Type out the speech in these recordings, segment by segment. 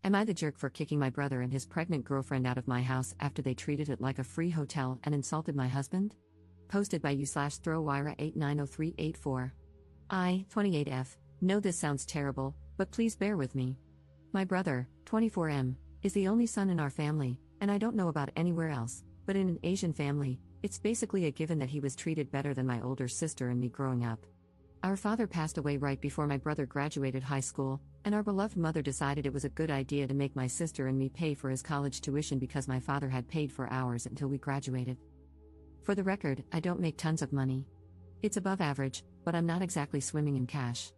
Am I the jerk for kicking my brother and his pregnant girlfriend out of my house after they treated it like a free hotel and insulted my husband? Posted by u/throwwira890384. I, 28F, know this sounds terrible, but please bear with me. My brother, 24M, is the only son in our family, and I don't know about anywhere else, but in an Asian family, it's basically a given that he was treated better than my older sister and me growing up. Our father passed away right before my brother graduated high school, and our beloved mother decided it was a good idea to make my sister and me pay for his college tuition because my father had paid for ours until we graduated. For the record, I don't make tons of money. It's above average, but I'm not exactly swimming in cash.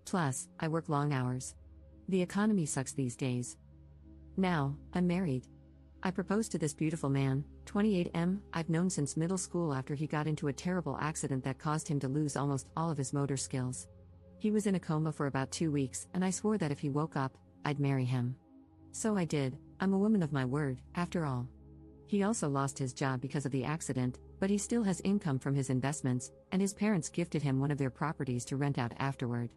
Plus, I work long hours. The economy sucks these days. Now, I'm married. I proposed to this beautiful man, 28M, I've known since middle school after he got into a terrible accident that caused him to lose almost all of his motor skills. He was in a coma for about 2 weeks, and I swore that if he woke up, I'd marry him. So I did. I'm a woman of my word, after all. He also lost his job because of the accident, but he still has income from his investments, and his parents gifted him one of their properties to rent out afterward.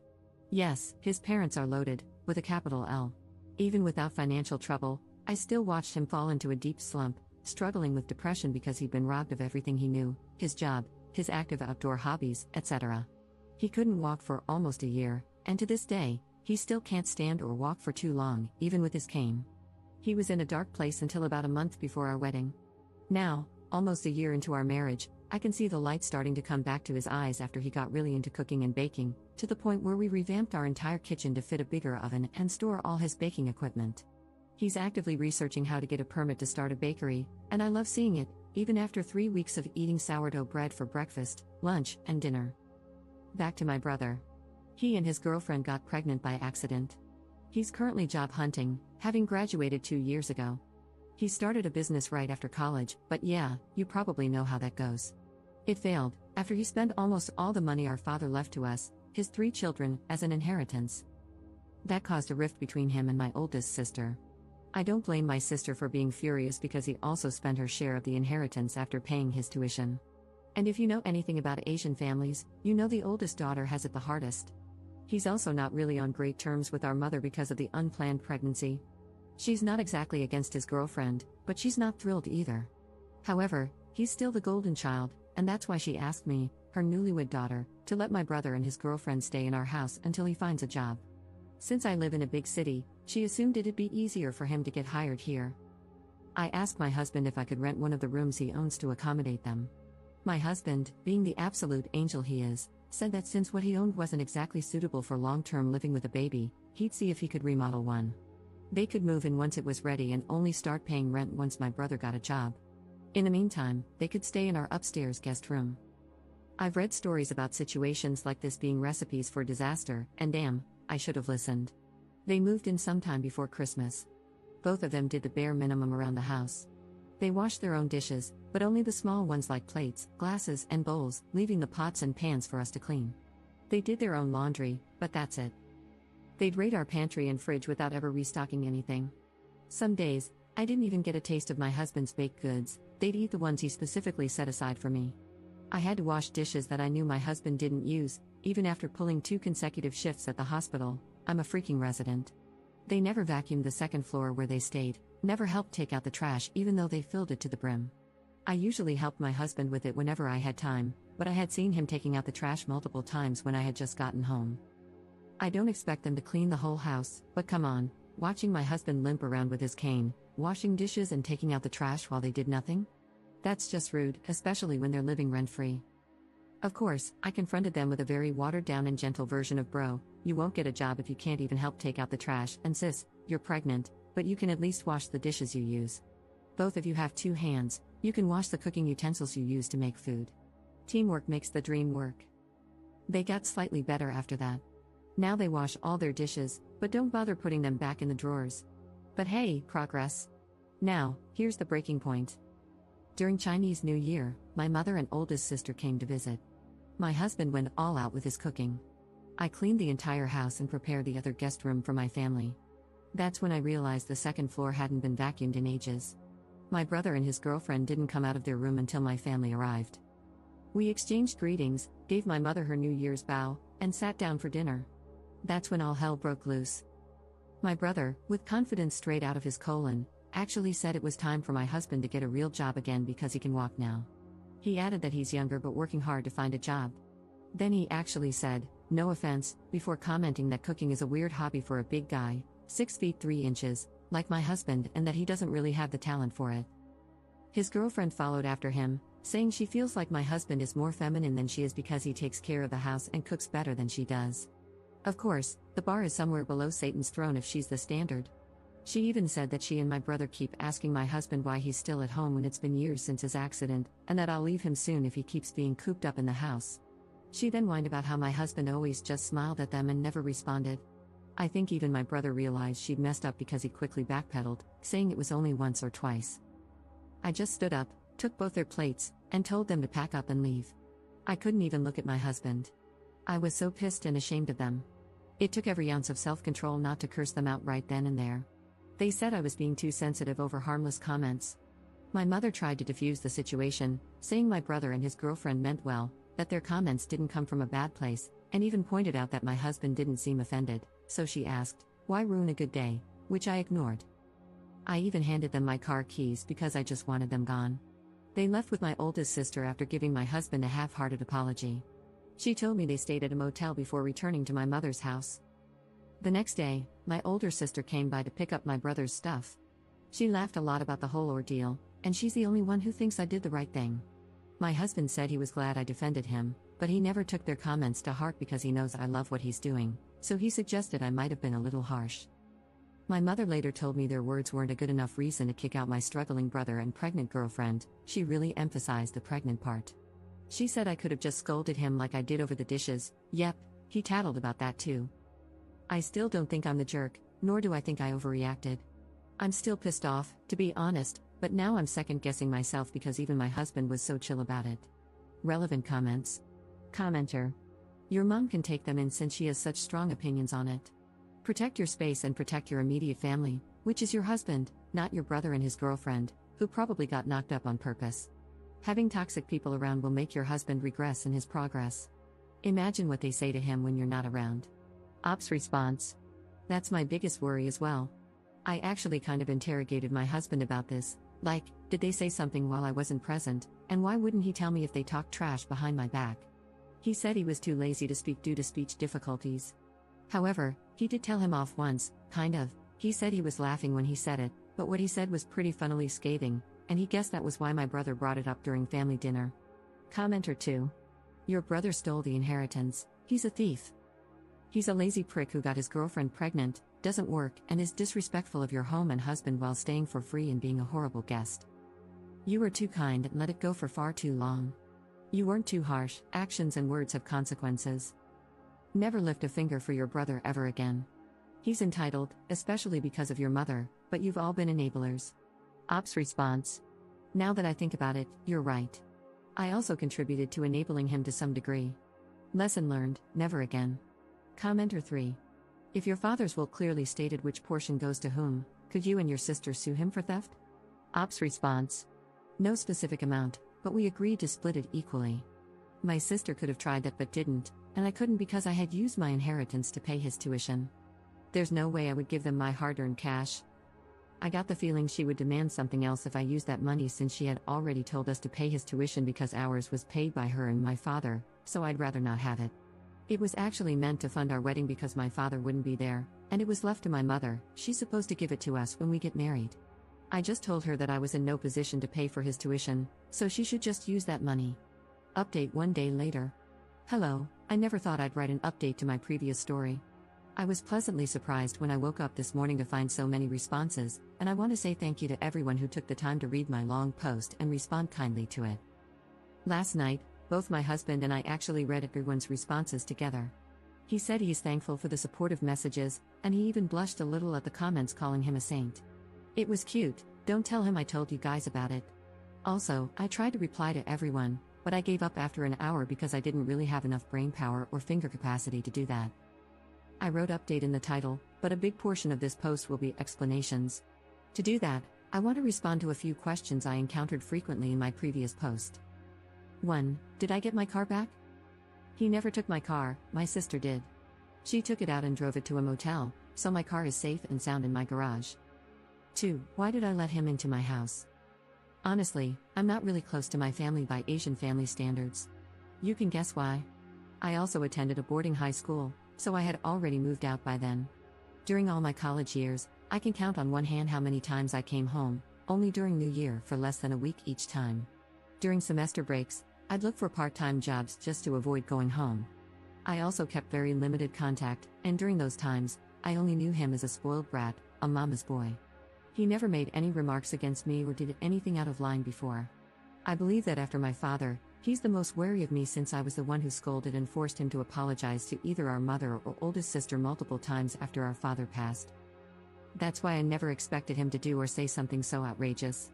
Yes, his parents are loaded, with a capital L. Even without financial trouble, I still watched him fall into a deep slump, struggling with depression because he'd been robbed of everything he knew, his job, his active outdoor hobbies, etc. He couldn't walk for almost a year, and to this day, he still can't stand or walk for too long, even with his cane. He was in a dark place until about a month before our wedding. Now, almost a year into our marriage, I can see the light starting to come back to his eyes after he got really into cooking and baking, to the point where we revamped our entire kitchen to fit a bigger oven and store all his baking equipment. He's actively researching how to get a permit to start a bakery, and I love seeing it, even after 3 weeks of eating sourdough bread for breakfast, lunch, and dinner. Back to my brother. He and his girlfriend got pregnant by accident. He's currently job hunting, having graduated 2 years ago. He started a business right after college, but yeah, you probably know how that goes. It failed, after he spent almost all the money our father left to us, his 3 children, as an inheritance. That caused a rift between him and my oldest sister. I don't blame my sister for being furious because he also spent her share of the inheritance after paying his tuition. And if you know anything about Asian families, you know the oldest daughter has it the hardest. He's also not really on great terms with our mother because of the unplanned pregnancy. She's not exactly against his girlfriend, but she's not thrilled either. However, he's still the golden child, and that's why she asked me, her newlywed daughter, to let my brother and his girlfriend stay in our house until he finds a job. Since I live in a big city, she assumed it'd be easier for him to get hired here. I asked my husband if I could rent one of the rooms he owns to accommodate them. My husband, being the absolute angel he is, said that since what he owned wasn't exactly suitable for long-term living with a baby, he'd see if he could remodel one. They could move in once it was ready and only start paying rent once my brother got a job. In the meantime, they could stay in our upstairs guest room. I've read stories about situations like this being recipes for disaster, and damn, I should have listened. They moved in sometime before Christmas. Both of them did the bare minimum around the house. They washed their own dishes, but only the small ones like plates, glasses, and bowls, leaving the pots and pans for us to clean. They did their own laundry, but that's it. They'd raid our pantry and fridge without ever restocking anything. Some days, I didn't even get a taste of my husband's baked goods. They'd eat the ones he specifically set aside for me. I had to wash dishes that I knew my husband didn't use, even after pulling 2 consecutive shifts at the hospital. I'm a freaking resident. They never vacuumed the second floor where they stayed, never helped take out the trash even though they filled it to the brim. I usually helped my husband with it whenever I had time, but I had seen him taking out the trash multiple times when I had just gotten home. I don't expect them to clean the whole house, but come on, watching my husband limp around with his cane, washing dishes and taking out the trash while they did nothing? That's just rude, especially when they're living rent-free. Of course, I confronted them with a very watered-down and gentle version of bro, you won't get a job if you can't even help take out the trash, and sis, you're pregnant, but you can at least wash the dishes you use. Both of you have 2 hands, you can wash the cooking utensils you use to make food. Teamwork makes the dream work. They got slightly better after that. Now they wash all their dishes, but don't bother putting them back in the drawers. But hey, progress. Now, here's the breaking point. During Chinese New Year, my mother and oldest sister came to visit. My husband went all out with his cooking. I cleaned the entire house and prepared the other guest room for my family. That's when I realized the second floor hadn't been vacuumed in ages. My brother and his girlfriend didn't come out of their room until my family arrived. We exchanged greetings, gave my mother her New Year's bow, and sat down for dinner. That's when all hell broke loose. My brother, with confidence straight out of his colon, actually said it was time for my husband to get a real job again because he can walk now. He added that he's younger but working hard to find a job. Then he actually said, "No offense," before commenting that cooking is a weird hobby for a big guy, 6 feet 3 inches, like my husband, and that he doesn't really have the talent for it. His girlfriend followed after him, saying she feels like my husband is more feminine than she is because he takes care of the house and cooks better than she does. Of course, the bar is somewhere below Satan's throne if she's the standard. She even said that she and my brother keep asking my husband why he's still at home when it's been years since his accident, and that I'll leave him soon if he keeps being cooped up in the house. She then whined about how my husband always just smiled at them and never responded. I think even my brother realized she'd messed up because he quickly backpedaled, saying it was only once or twice. I just stood up, took both their plates, and told them to pack up and leave. I couldn't even look at my husband. I was so pissed and ashamed of them. It took every ounce of self-control not to curse them out right then and there. They said I was being too sensitive over harmless comments. My mother tried to defuse the situation, saying my brother and his girlfriend meant well, that their comments didn't come from a bad place, and even pointed out that my husband didn't seem offended, so she asked, "Why ruin a good day?" which I ignored. I even handed them my car keys because I just wanted them gone. They left with my oldest sister after giving my husband a half-hearted apology. She told me they stayed at a motel before returning to my mother's house. The next day, my older sister came by to pick up my brother's stuff. She laughed a lot about the whole ordeal, and she's the only one who thinks I did the right thing. My husband said he was glad I defended him, but he never took their comments to heart because he knows I love what he's doing, so he suggested I might have been a little harsh. My mother later told me their words weren't a good enough reason to kick out my struggling brother and pregnant girlfriend. She really emphasized the pregnant part. She said I could have just scolded him like I did over the dishes. Yep, he tattled about that too. I still don't think I'm the jerk, nor do I think I overreacted. I'm still pissed off, to be honest, but now I'm second-guessing myself because even my husband was so chill about it. Relevant comments. Commenter. Your mom can take them in since she has such strong opinions on it. Protect your space and protect your immediate family, which is your husband, not your brother and his girlfriend, who probably got knocked up on purpose. Having toxic people around will make your husband regress in his progress. Imagine what they say to him when you're not around. Ops response. That's my biggest worry as well. I actually kind of interrogated my husband about this, like, did they say something while I wasn't present, and why wouldn't he tell me if they talked trash behind my back? He said he was too lazy to speak due to speech difficulties. However, he did tell him off once, kind of. He said he was laughing when he said it, but what he said was pretty funnily scathing, and he guessed that was why my brother brought it up during family dinner. Commenter 2. Your brother stole the inheritance. He's a thief. He's a lazy prick who got his girlfriend pregnant, doesn't work, and is disrespectful of your home and husband while staying for free and being a horrible guest. You were too kind and let it go for far too long. You weren't too harsh. Actions and words have consequences. Never lift a finger for your brother ever again. He's entitled, especially because of your mother, but you've all been enablers. Ops response. Now that I think about it, you're right. I also contributed to enabling him to some degree. Lesson learned, never again. Commenter 3. If your father's will clearly stated which portion goes to whom, could you and your sister sue him for theft? Ops response. No specific amount, but we agreed to split it equally. My sister could have tried that but didn't, and I couldn't because I had used my inheritance to pay his tuition. There's no way I would give them my hard-earned cash. I got the feeling she would demand something else if I used that money since she had already told us to pay his tuition because ours was paid by her and my father, so I'd rather not have it. It was actually meant to fund our wedding because my father wouldn't be there, and it was left to my mother. She's supposed to give it to us when we get married. I just told her that I was in no position to pay for his tuition, so she should just use that money. Update 1 day later. Hello, I never thought I'd write an update to my previous story. I was pleasantly surprised when I woke up this morning to find so many responses, and I want to say thank you to everyone who took the time to read my long post and respond kindly to it. Last night, both my husband and I actually read everyone's responses together. He said he's thankful for the supportive messages, and he even blushed a little at the comments calling him a saint. It was cute. Don't tell him I told you guys about it. Also, I tried to reply to everyone, but I gave up after an hour because I didn't really have enough brain power or finger capacity to do that. I wrote update in the title, but a big portion of this post will be explanations. To do that, I want to respond to a few questions I encountered frequently in my previous post. 1. Did I get my car back? He never took my car, my sister did. She took it out and drove it to a motel, so my car is safe and sound in my garage. 2. Why did I let him into my house? Honestly, I'm not really close to my family by Asian family standards. You can guess why. I also attended a boarding high school, so I had already moved out by then. During all my college years, I can count on one hand how many times I came home, only during New Year for less than a week each time. During semester breaks, I'd look for part-time jobs just to avoid going home. I also kept very limited contact, and during those times, I only knew him as a spoiled brat, a mama's boy. He never made any remarks against me or did anything out of line before. I believe that after my father, he's the most wary of me since I was the one who scolded and forced him to apologize to either our mother or oldest sister multiple times after our father passed. That's why I never expected him to do or say something so outrageous.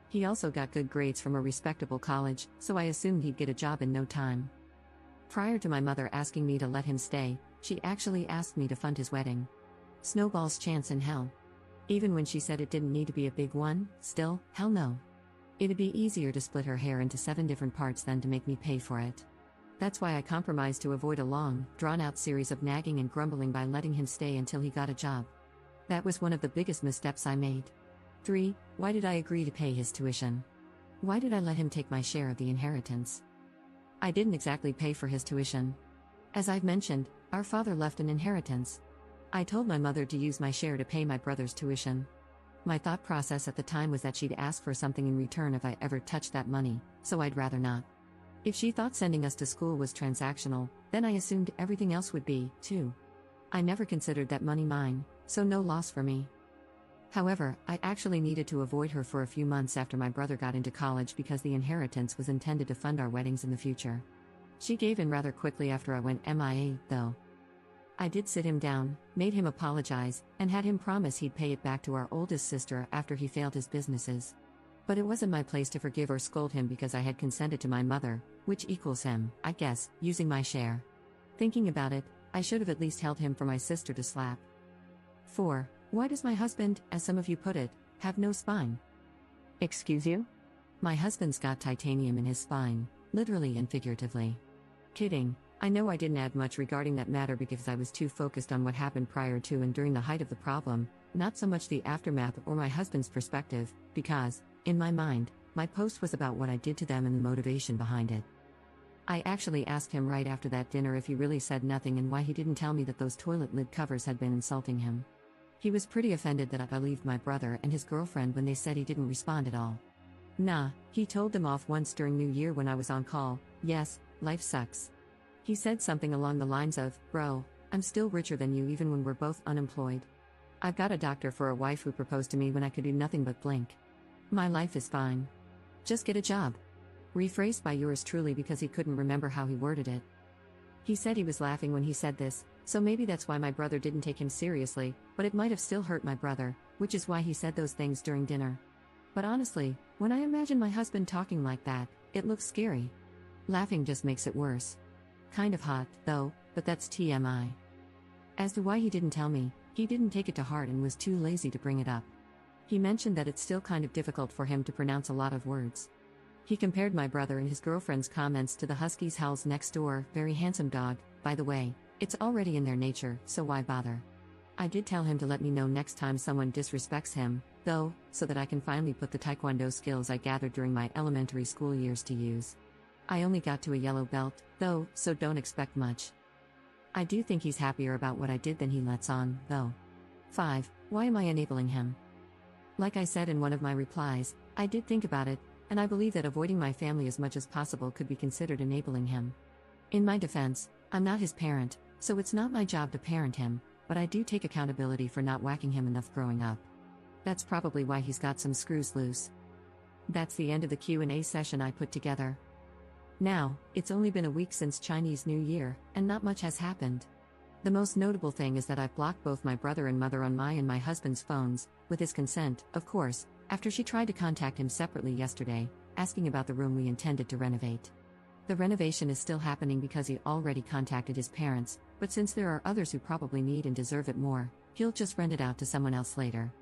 He also got good grades from a respectable college, so I assumed he'd get a job in no time. Prior to my mother asking me to let him stay, she actually asked me to fund his wedding. Snowball's chance in hell. Even when she said it didn't need to be a big one, still, hell no. It'd be easier to split her hair into 7 different parts than to make me pay for it. That's why I compromised to avoid a long, drawn-out series of nagging and grumbling by letting him stay until he got a job. That was one of the biggest missteps I made. 3. Why did I agree to pay his tuition? Why did I let him take my share of the inheritance? I didn't exactly pay for his tuition. As I've mentioned, our father left an inheritance. I told my mother to use my share to pay my brother's tuition. My thought process at the time was that she'd ask for something in return if I ever touched that money, so I'd rather not. If she thought sending us to school was transactional, then I assumed everything else would be, too. I never considered that money mine, so no loss for me. However, I actually needed to avoid her for a few months after my brother got into college because the inheritance was intended to fund our weddings in the future. She gave in rather quickly after I went MIA, though. I did sit him down, made him apologize, and had him promise he'd pay it back to our oldest sister after he failed his businesses. But it wasn't my place to forgive or scold him because I had consented to my mother, which equals him, I guess, using my share. Thinking about it, I should have at least held him for my sister to slap. 4. Why does my husband, as some of you put it, have no spine? Excuse you? My husband's got titanium in his spine, literally and figuratively. Kidding. I know I didn't add much regarding that matter because I was too focused on what happened prior to and during the height of the problem, not so much the aftermath or my husband's perspective, because, in my mind, my post was about what I did to them and the motivation behind it. I actually asked him right after that dinner if he really said nothing and why he didn't tell me that those toilet lid covers had been insulting him. He was pretty offended that I believed my brother and his girlfriend when they said he didn't respond at all. Nah, he told them off once during New Year when I was on call. Yes, life sucks. He said something along the lines of, "Bro, I'm still richer than you even when we're both unemployed. I've got a doctor for a wife who proposed to me when I could do nothing but blink. My life is fine. Just get a job." Rephrased by yours truly because he couldn't remember how he worded it. He said he was laughing when he said this, so maybe that's why my brother didn't take him seriously, but it might have still hurt my brother, which is why he said those things during dinner. But honestly, when I imagine my husband talking like that, it looks scary. Laughing just makes it worse. Kind of hot, though, but that's TMI. As to why he didn't tell me, he didn't take it to heart and was too lazy to bring it up. He mentioned that it's still kind of difficult for him to pronounce a lot of words. He compared my brother and his girlfriend's comments to the Husky's Howl's next door, very handsome dog. By the way, it's already in their nature, so why bother? I did tell him to let me know next time someone disrespects him, though, so that I can finally put the Taekwondo skills I gathered during my elementary school years to use. I only got to a yellow belt, though, so don't expect much. I do think he's happier about what I did than he lets on, though. 5. Why am I enabling him? Like I said in one of my replies, I did think about it, and I believe that avoiding my family as much as possible could be considered enabling him. In my defense, I'm not his parent, so it's not my job to parent him, but I do take accountability for not whacking him enough growing up. That's probably why he's got some screws loose. That's the end of the Q&A session I put together. Now, it's only been a week since Chinese New Year, and not much has happened. The most notable thing is that I've blocked both my brother and mother on my and my husband's phones, with his consent, of course, after she tried to contact him separately yesterday, asking about the room we intended to renovate. The renovation is still happening because he already contacted his parents, but since there are others who probably need and deserve it more, he'll just rent it out to someone else later.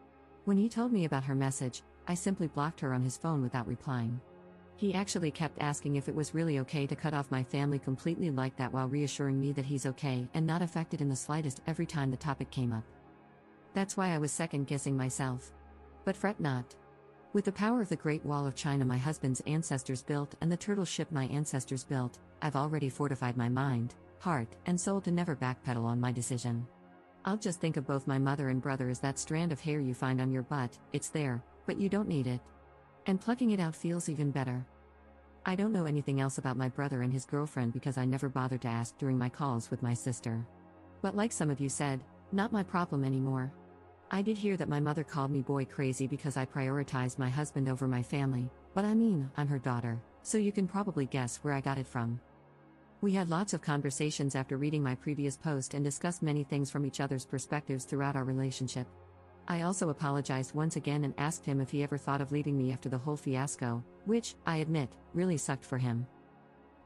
When he told me about her message, I simply blocked her on his phone without replying. He actually kept asking if it was really okay to cut off my family completely like that while reassuring me that he's okay and not affected in the slightest every time the topic came up. That's why I was second guessing myself. But fret not. With the power of the Great Wall of China my husband's ancestors built and the turtle ship my ancestors built, I've already fortified my mind, heart, and soul to never backpedal on my decision. I'll just think of both my mother and brother as that strand of hair you find on your butt. It's there, but you don't need it. And plucking it out feels even better. I don't know anything else about my brother and his girlfriend because I never bothered to ask during my calls with my sister. But like some of you said, not my problem anymore. I did hear that my mother called me boy crazy because I prioritized my husband over my family, but I mean, I'm her daughter, so you can probably guess where I got it from. We had lots of conversations after reading my previous post and discussed many things from each other's perspectives throughout our relationship. I also apologized once again and asked him if he ever thought of leaving me after the whole fiasco, which, I admit, really sucked for him.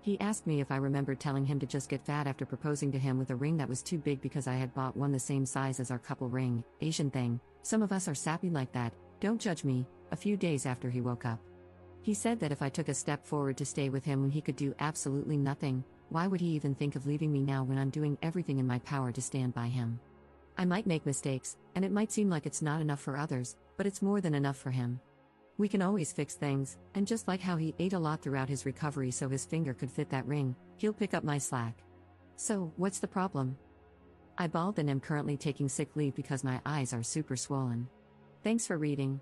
He asked me if I remembered telling him to just get fat after proposing to him with a ring that was too big because I had bought one the same size as our couple ring. Asian thing, some of us are sappy like that, don't judge me. A few days after he woke up, he said that if I took a step forward to stay with him when he could do absolutely nothing, why would he even think of leaving me now when I'm doing everything in my power to stand by him? I might make mistakes, and it might seem like it's not enough for others, but it's more than enough for him. We can always fix things, and just like how he ate a lot throughout his recovery so his finger could fit that ring, he'll pick up my slack. So, what's the problem? I bawled and am currently taking sick leave because my eyes are super swollen. Thanks for reading.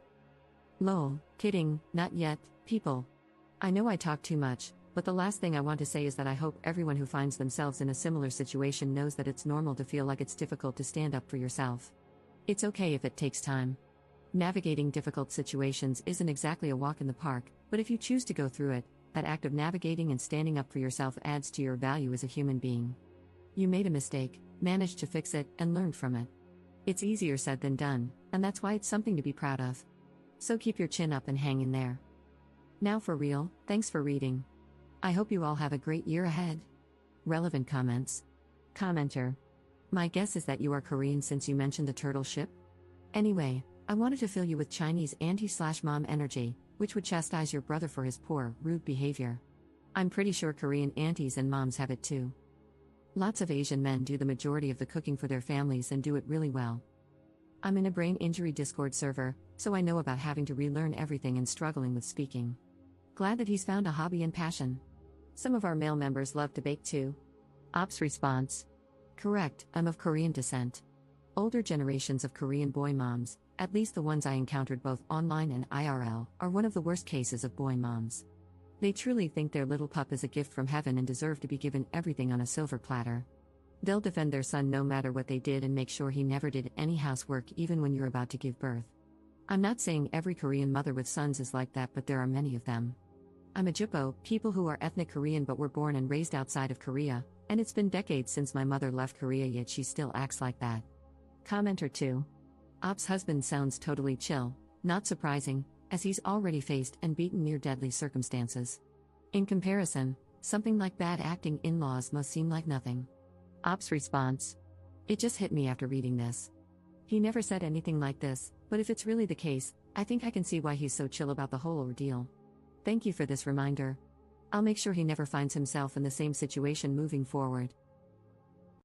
Lol, kidding, not yet, people. I know I talk too much, but the last thing I want to say is that I hope everyone who finds themselves in a similar situation knows that it's normal to feel like it's difficult to stand up for yourself. It's okay if it takes time. Navigating difficult situations isn't exactly a walk in the park, but if you choose to go through it, that act of navigating and standing up for yourself adds to your value as a human being. You made a mistake, managed to fix it, and learned from it. It's easier said than done, and that's why it's something to be proud of. So keep your chin up and hang in there. Now for real, thanks for reading. I hope you all have a great year ahead. Relevant comments. Commenter. My guess is that you are Korean since you mentioned the turtle ship? Anyway, I wanted to fill you with Chinese auntie/mom energy, which would chastise your brother for his poor, rude behavior. I'm pretty sure Korean aunties and moms have it too. Lots of Asian men do the majority of the cooking for their families and do it really well. I'm in a brain injury Discord server, so I know about having to relearn everything and struggling with speaking. Glad that he's found a hobby and passion. Some of our male members love to bake too. Ops response. Correct, I'm of Korean descent. Older generations of Korean boy moms, at least the ones I encountered both online and IRL, are one of the worst cases of boy moms. They truly think their little pup is a gift from heaven and deserve to be given everything on a silver platter. They'll defend their son no matter what they did and make sure he never did any housework even when you're about to give birth. I'm not saying every Korean mother with sons is like that, but there are many of them. I'm a Jippo, people who are ethnic Korean but were born and raised outside of Korea, and it's been decades since my mother left Korea yet she still acts like that. Commenter 2. Op's husband sounds totally chill, not surprising, as he's already faced and beaten near deadly circumstances. In comparison, something like bad acting in-laws must seem like nothing. Op's response. It just hit me after reading this. He never said anything like this, but if it's really the case, I think I can see why he's so chill about the whole ordeal. Thank you for this reminder. I'll make sure he never finds himself in the same situation moving forward.